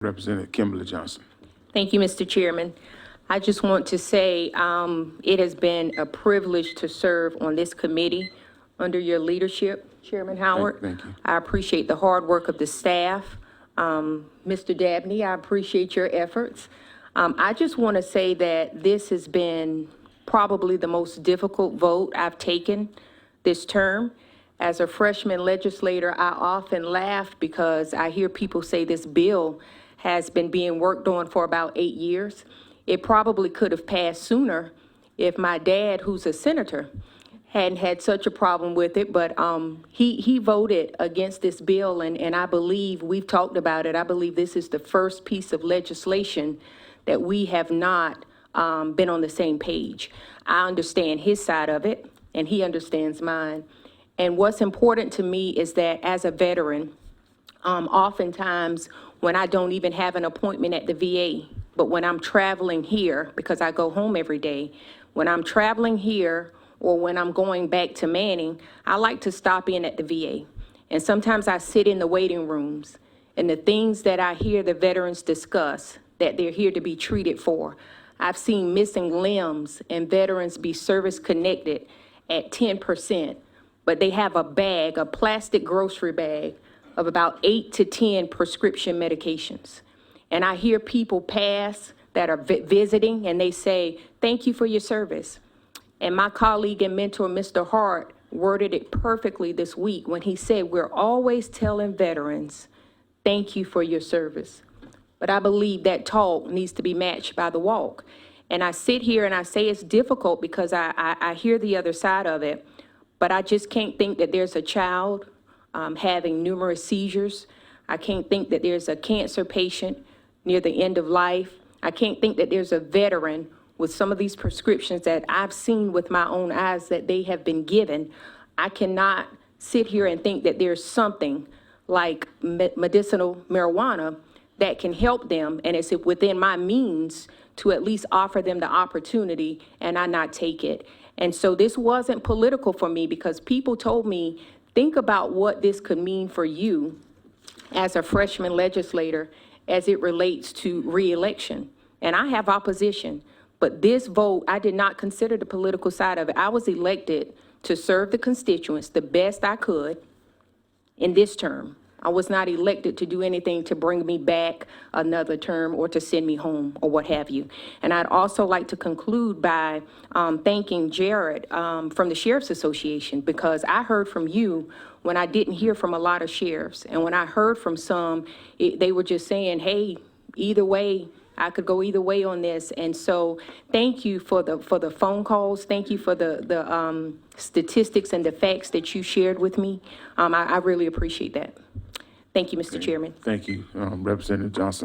Representative Kimberly Johnson. Thank you, Mr. Chairman. I just want to say it has been a privilege to serve on this committee under your leadership, Chairman Howard. Thank you. I appreciate the hard work of the staff. Mr. Dabney, I appreciate your efforts. I just want to say that this has been probably the most difficult vote I've taken this term. As a freshman legislator, I often laugh because I hear people say this bill has been being worked on for about 8 years. It probably could have passed sooner if my dad, who's a senator, hadn't had such a problem with it, but he voted against this bill, and I believe, we've talked about it, I believe this is the first piece of legislation that we have not been on the same page. I understand his side of it, and he understands mine. And what's important to me is that as a veteran, oftentimes when I don't even have an appointment at the VA, but when I'm traveling here, because I go home every day, when I'm traveling here or when I'm going back to Manning, I like to stop in at the VA. And sometimes I sit in the waiting rooms, and the things that I hear the veterans discuss that they're here to be treated for. I've seen missing limbs and veterans be service connected at 10%, but they have a bag, a plastic grocery bag of about 8 to 10 prescription medications. And I hear people pass that are visiting, and they say, "Thank you for your service." And my colleague and mentor, Mr. Hart, worded it perfectly this week when he said, "We're always telling veterans, thank you for your service." But I believe that talk needs to be matched by the walk. And I sit here and I say it's difficult because I hear the other side of it, but I just can't think that there's a child having numerous seizures. I can't think that there's a cancer patient near the end of life. I can't think that there's a veteran with some of these prescriptions that I've seen with my own eyes that they have been given. I cannot sit here and think that there's something like medicinal marijuana that can help them, and it's within my means to at least offer them the opportunity, and I not take it. And so this wasn't political for me because people told me, think about what this could mean for you as a freshman legislator as it relates to re-election. And I have opposition, but this vote, I did not consider the political side of it. I was elected to serve the constituents the best I could in this term. I was not elected to do anything to bring me back another term or to send me home or what have you. And I'd also like to conclude by thanking Jared from the Sheriff's Association, because I heard from you when I didn't hear from a lot of sheriffs. And when I heard from some, they were just saying, hey, either way, I could go either way on this. And so thank you for the phone calls. Thank you for the statistics and the facts that you shared with me. I really appreciate that. Thank you, Mr. Chairman. Thank you, Representative Johnson.